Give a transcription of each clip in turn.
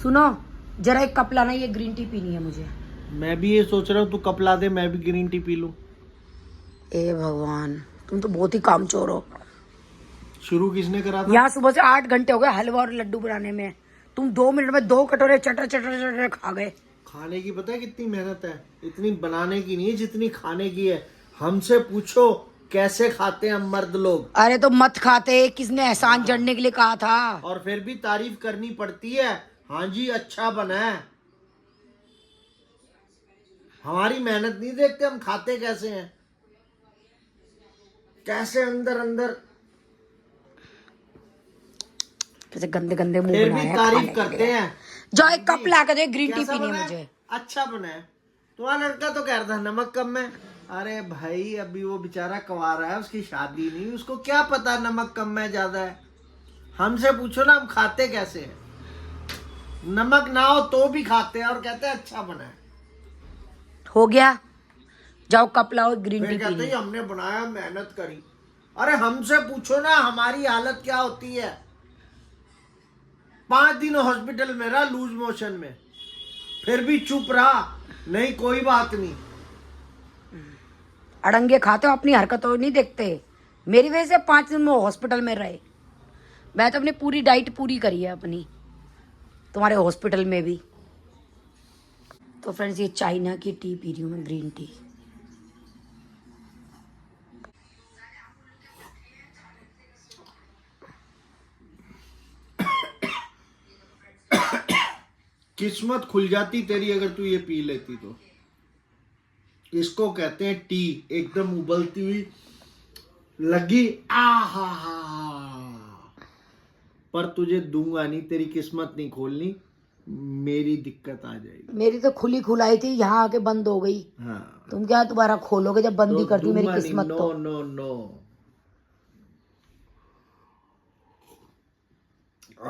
सुनो जरा एक कप लाना, ये ग्रीन टी पीनी है मुझे। मैं भी ये सोच रहा हूँ, तू कप ला दे, मैं भी ग्रीन टी पी लूं। ए भगवान, तुम तो बहुत ही कामचोर हो। शुरू किसने करा था? यहाँ सुबह से 8 घंटे हो गए हलवा और लड्डू बनाने में, तुम 2 मिनट में 2 कटोरे चटर चटर चटर खा गए। खाने की पता है कितनी मेहनत है? इतनी बनाने की नहीं जितनी खाने की है। हमसे पूछो कैसे खाते हैं हम मर्द लोग। अरे तो मत खाते, किसने एहसान जड़ने के लिए कहा था? और फिर भी तारीफ करनी पड़ती है। हाँ जी अच्छा बना है। हमारी मेहनत नहीं देखते, हम खाते कैसे हैं, कैसे अंदर अंदर, कैसे गंदे गंदे मुंह फिर बनाए भी हैं तारीफ खाने के करते लिए। हैं। जाओ एक कप ला के दे, ग्रीन टी कैसा पीनी बना है है? मुझे। अच्छा बना है। तुम्हारा लड़का तो कह रहा था नमक कम है। अरे भाई अभी वो बेचारा कवारा है, उसकी शादी नहीं, उसको क्या पता नमक कम है ज्यादा है। हमसे पूछो ना हम खाते कैसे हैं। नमक ना हो तो भी खाते हैं और कहते हैं अच्छा बना है। हो गया, जाओ कप लाओ, ग्रीन फिर टी कहते पीनी हैं है। हमने बनाया, मेहनत करी। अरे हमसे पूछो ना हमारी हालत क्या होती है। 5 दिन हॉस्पिटल में रहा लूज मोशन में, फिर भी चुप रहा, नहीं कोई बात नहीं। अड़ंगे खाते हो, अपनी हरकतों नहीं देखते। मेरी वजह से 5 दिन में हॉस्पिटल में रहे। मैं तो अपनी पूरी डाइट पूरी करी है अपनी, तुम्हारे हॉस्पिटल में भी। तो फ्रेंड्स ये चाइना की टी पी रही हूँ मैं, ग्रीन टी। किस्मत खुल जाती तेरी अगर तू ये पी लेती तो। इसको कहते हैं टी, एकदम उबलती हुई लगी, आहा पर तुझे दूंगा नहीं, तेरी किस्मत नहीं खोलनी, मेरी दिक्कत आ जाएगी। मेरी तो खुली खुलाई थी, यहाँ आके बंद हो गई। हाँ तुम क्या दोबारा खोलोगे जब बंद ही तो कर दी मेरी दूंगा नहीं, किस्मत नो तो। No no.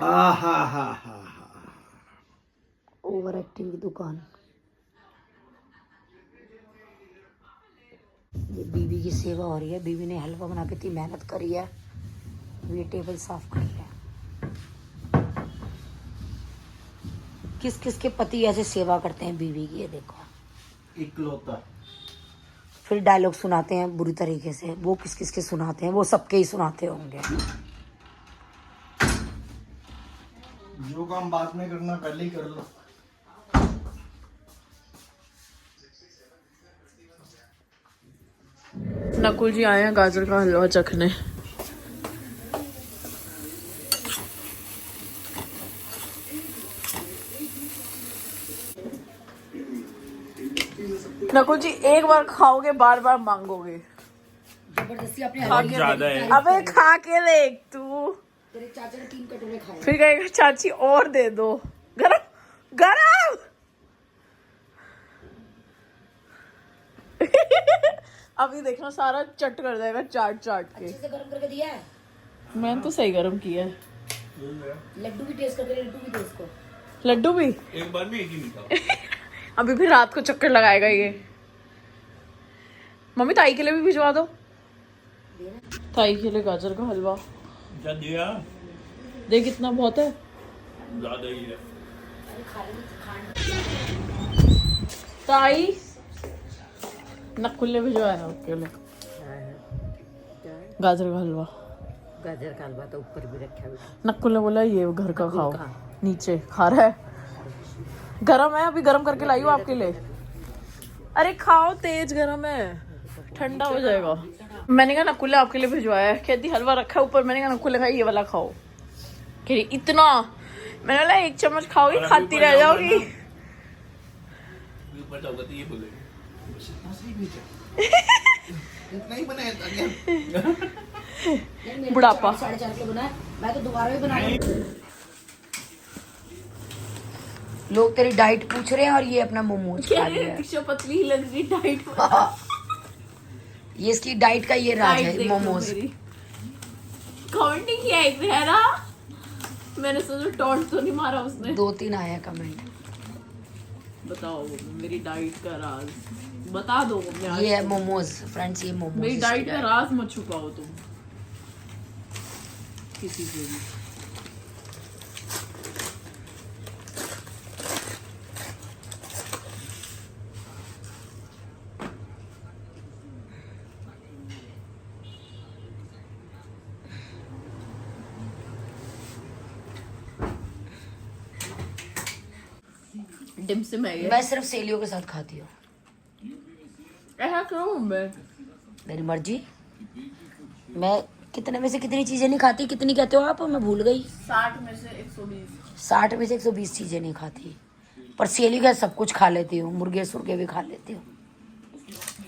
आहा हा हा ओवर एक्टिंग की दुकान। ये बीवी की सेवा हो रही है, बीवी ने हलवा बना के इतनी मेहनत करी है, ये टेबल साफ करी है। किस किस के पति ऐसे सेवा करते हैं बीवी की, ये देखो। इकलौता। फिर डायलॉग सुनाते हैं बुरी तरीके से, वो किस किस के सुनाते हैं, वो सबके ही सुनाते होंगे। जो काम बाद में करना पहले ही कर लो। नकुल जी आए हैं गाजर का हलवा चखने। नकुल जी एक बार खाओगे बार बार मांगोगे। जबरदस्ती अपने खा के देख। अबे खा के देख तू, तेरे चाचा ने 3 कटोरे खाए। फिर कहेगा चाची और दे दो। गरम गरम अभी देखना सारा चट कर देगा चाट चाट के। अच्छे से गरम करके दिया है। मैंने तो सही गरम किया है। लड्डू भी टेस्ट करके, लड्डू भी दे इसको। लड्डू भी एक बार में एक ही नहीं था। अभी फिर रात को चक्कर लगाएगा ये। मम्मी ताई के लिए भी भिजवा दो। ताई के लिए गाजर का हलवा क्या दिया? देख कितना बहुत है, ज्यादा ही है। ताई नकुल ने भिजवाया आपके लिए गाजर का हलवा। गाजर का हलवा तो ऊपर भी रखा है। नकुल ने बोला ये घर का खाओ, नीचे खा रहा है। गरम है, अभी गरम करके लाई हूँ आपके लिए। अरे खाओ, तेज गरम है, ठंडा हो जाएगा। मैंने कहा नकुल ने आपके लिए भिजवाया है, कहती हलवा रखा है ऊपर। मैंने कहा नकुल ने कहा ये वाला खाओ, कह रही इतना। मैंने बोला 1 चम्मच खाओगी, खाती रह जाओगी। ऊपर जाओगे तो ये बोलेगी इतना ही बनाया था क्या? बुढ़ापा। 4.5 किलो बनाया, मैं तो दोबारा भी बना। लोग तेरी डाइट पूछ रहे हैं और ये अपना मोमोज खा रही है। पतली लग रही डाइट। ये इसकी डाइट का ये राज है, मोमोज। कमेंट नहीं किया एक ने, है ना? मैंने सोचा टॉन्ट तो नहीं मारा उसने। 2-3 आया कमेंट। बताओ मेरी डाइट का राज बता दो। ये है मोमोज फ्रेंड्स, ये मोमोज। मेरी डाइट का राज मत छुपाओ तुम किसी से भी। डिम से मैं सिर्फ सहेलियों के साथ खाती हूँ। ऐसा क्यों मैं? मेरी मर्जी। मैं कितने में से कितनी चीजें नहीं खाती, कितनी कहते हो आप, मैं भूल गई। 60 में से 120। 60 में से 120 चीजें नहीं खाती, पर सहेली का सब कुछ खा लेती हूँ, मुर्गे सुर्गे भी खा लेती हूँ।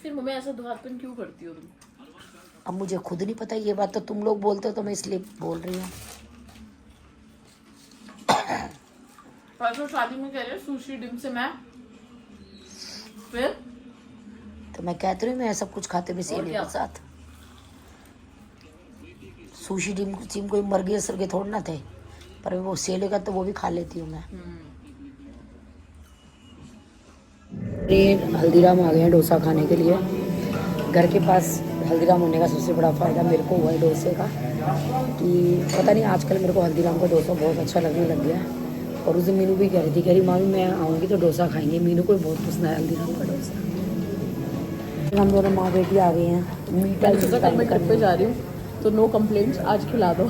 फिर मम्मी ऐसा दुहातन क्यों करती हो तुम? अब मुझे खुद नहीं पता, ये बात तो तुम लोग बोलते हो तो मैं इसलिए बोल रही हूँ। परसों शादी में कह रहे सुशी डिम से मैं, फिर तो मैं कहती हूँ मैं सब कुछ खाते भी सहेलियों के साथ। सुशी डिम चिम कोई मुर्गे सुर्गे थोड़ा ना थे, पर वो सहेली का तो वो भी खा लेती हूँ मैं। ये हल्दीराम आ गए हैं डोसा खाने के लिए। घर के पास हल्दीराम होने का सबसे बड़ा फ़ायदा मेरे को हुआ है डोसे का, कि पता नहीं आजकल मेरे को हल्दीराम का डोसा बहुत अच्छा लगने लग गया है। और उस दिन मीनू भी कह रही थी, मामी मैं आऊँगी तो डोसा खाएंगे। मीनू को बहुत पसंद है हल्दीराम का डोसा। हम दोनों माँ बेटी आ गए हैं। मीठा मैं ट्रिप पे जा रही हूँ तो नो कंप्लेंट्स, आज खिला दो।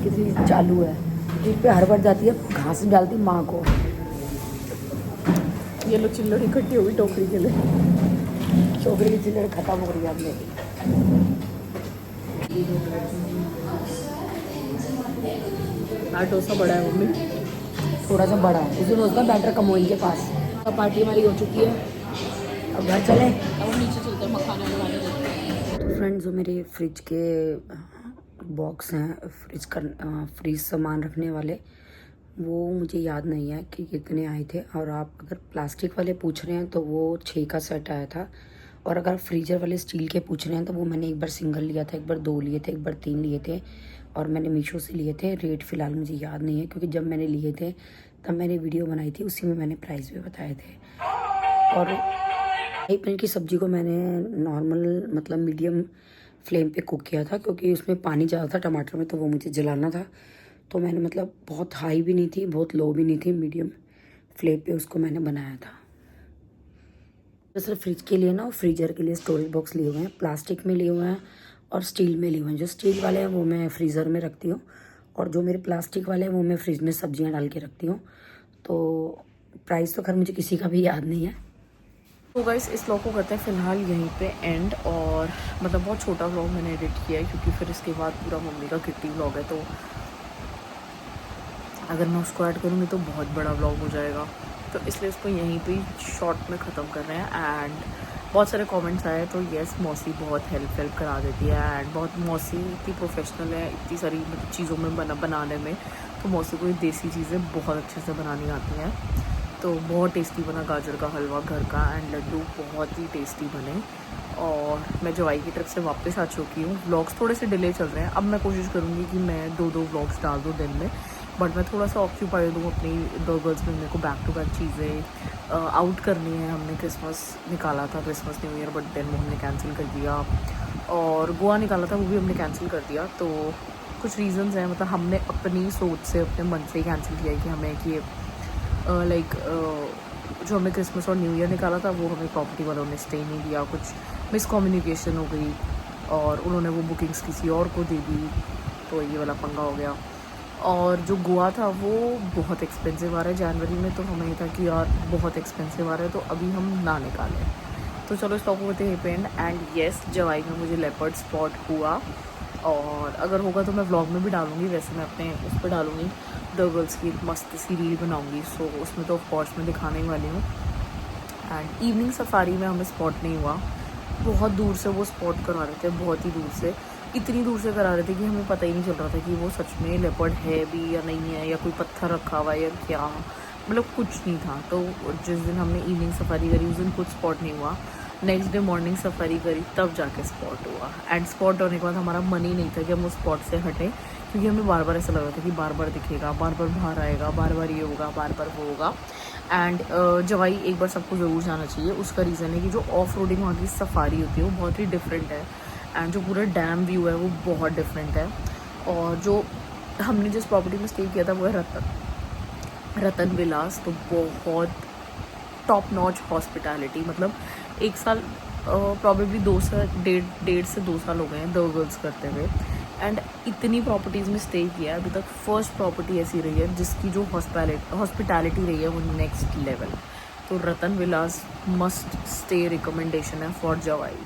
किसी चालू है ट्रिप पे, हर बार जाती है घास डालती माँ को। ये लो चिल्लड़ इकट्ठी होगी टोकरी के लिए। टोकरी की चिल्लड़ खत्म हो रही है अब मेरी। आज डोसा बड़ा है मम्मी, थोड़ा सा बड़ा है। उस दिन उसका बैटर कमोई के पास। अब पार्टी हमारी हो चुकी है, अब घर चलें। अब नीचे चलते हैं मखाने लगाने देते हैं। तो फ्रेंड्स, जो मेरे फ्रिज के बॉक्स हैं, फ्रिज सामान रखने वाले, वो मुझे याद नहीं है कि कितने आए थे। और आप अगर प्लास्टिक वाले पूछ रहे हैं तो वो 6 का सेट आया था। और अगर फ्रीजर वाले स्टील के पूछ रहे हैं तो वो मैंने एक बार सिंगल लिया था, एक बार 2 लिए थे, एक बार 3 लिए थे। और मैंने मीशो से लिए थे। रेट फ़िलहाल मुझे याद नहीं है, क्योंकि जब मैंने लिए थे तब मैंने वीडियो बनाई थी, उसी में मैंने प्राइस भी बताए थे। और शाही पनीर की सब्ज़ी को मैंने नॉर्मल मतलब मीडियम फ्लेम पे कुक किया था, क्योंकि उसमें पानी ज़्यादा था टमाटर में, तो वो मुझे जलाना था। तो मैंने मतलब बहुत हाई भी नहीं थी, बहुत लो भी नहीं थी, मीडियम फ्लेम पे उसको मैंने बनाया था। तो सिर्फ फ्रिज के लिए ना, और फ्रीजर के लिए स्टोरेज बॉक्स लिए हुए हैं, प्लास्टिक में लिए हुए हैं और स्टील में लिए हुए हैं। जो स्टील वाले हैं वो मैं फ्रीज़र में रखती हूँ, और जो मेरे प्लास्टिक वाले हैं वो मैं फ्रिज में सब्जियाँ डाल के रखती हूँ। तो प्राइस तो खैर मुझे किसी का भी याद नहीं है। तो गाइस इस व्लॉग को करते हैं फ़िलहाल यहीं पे एंड। और मतलब बहुत छोटा व्लॉग मैंने एडिट किया है, क्योंकि फिर इसके बाद पूरा मम्मी का किट्टी व्लॉग है, तो अगर मैं उसको ऐड करूँगी तो बहुत बड़ा व्लॉग हो जाएगा। तो इसलिए इसको यहीं पे शॉर्ट में ख़त्म कर रहे हैं। एंड बहुत सारे कमेंट्स आए, तो येस मौसी बहुत हेल्प करा देती है। एंड बहुत मौसी इतनी प्रोफेशनल है इतनी सारी मतलब चीज़ों में बनाने में। तो मौसी को ये देसी चीज़ें बहुत अच्छे से बनानी आती हैं। तो बहुत टेस्टी बना गाजर का हलवा घर का, एंड लड्डू बहुत ही टेस्टी बने। और मैं जवाई की ट्रिप से वापस आ चुकी हूँ। व्लॉग्स थोड़े से डिले चल रहे हैं। अब मैं कोशिश करूँगी कि मैं 2 व्लॉग्स डाल दूँ दिन में, बट मैं थोड़ा सा ऑक्यूपाइड हूँ अपनी 2 गर्ल्स में। मेरे को बैक टू बैक चीज़ें आउट करनी है। हमने क्रिसमस निकाला था, Christmas new year, but then वो हमने कैंसिल कर दिया। और गोवा निकाला था, वो भी हमने कैंसिल कर दिया। तो कुछ रीज़न्स हैं, मतलब हमने अपनी सोच से, अपने मन से ही कैंसिल किया कि हमें कि जो हमने क्रिसमस और न्यू ईयर निकाला था वो हमें प्रॉपर्टी वालों ने स्टे नहीं दिया। कुछ मिसकम्युनिकेशन हो गई और उन्होंने वो बुकिंग्स किसी और को दे दी, तो ये वाला पंगा हो गया। और जो गोवा था वो बहुत एक्सपेंसिव आ रहा है जनवरी में, तो हमें ये था कि यार बहुत एक्सपेंसिव आ रहा है, तो अभी हम ना निकालें। तो चलो स्टॉप होते हैं पेंड। एंड येस, जवाई में मुझे लेपर्ड स्पॉट हुआ, और अगर होगा तो मैं व्लॉग में भी डालूँगी। वैसे मैं अपने उस पर डालूँगी, 2 गर्ल्स की मस्त सी रील बनाऊँगी। सो उसमें तो ऑफकोर्स मैं दिखाने ही वाली हूँ। एंड इवनिंग सफारी में हमें स्पॉट नहीं हुआ, बहुत दूर से वो स्पॉट करा रहे थे, बहुत ही दूर से, इतनी दूर से करा रहे थे कि हमें पता ही नहीं चल रहा था कि वो सच में लेपर्ड है भी या नहीं है, या कोई पत्थर रखा हुआ है या क्या, मतलब कुछ नहीं था। तो जिस दिन हमने इवनिंग सफारी करी उस दिन कुछ स्पॉट नहीं हुआ। नेक्स्ट डे मॉर्निंग सफारी करी, तब जाके स्पॉट हुआ। एंड स्पॉट होने के बाद हमारा मन ही नहीं था कि हम उस स्पॉट से हटें, क्योंकि हमें बार बार ऐसा लग रहा था कि बार बार दिखेगा, बार बार बाहर आएगा, बार बार ये होगा, बार बार वो होगा। एंड जवाई एक बार सबको ज़रूर जाना चाहिए। उसका रीज़न है कि जो ऑफ रोडिंग वहाँ की सफारी होती है वो बहुत ही डिफरेंट है, एंड जो पूरा डैम व्यू है वो बहुत डिफरेंट है। और जो हमने जिस प्रॉपर्टी में स्टे किया था वो है रतन विलास। तो बहुत टॉप नॉच हॉस्पिटैलिटी, मतलब 1 साल प्रॉबेबली 2 से 1.5 से 2 साल हो गए हैं 2 गर्ल्स करते हुए। एंड इतनी प्रॉपर्टीज़ में स्टे किया है अभी तक, फर्स्ट प्रॉपर्टी ऐसी रही है जिसकी जो हॉस्पिटैलिटी रही है वो नेक्स्ट लेवल। तो रतन विलास मस्ट स्टे रिकमेंडेशन है फॉर जवाई।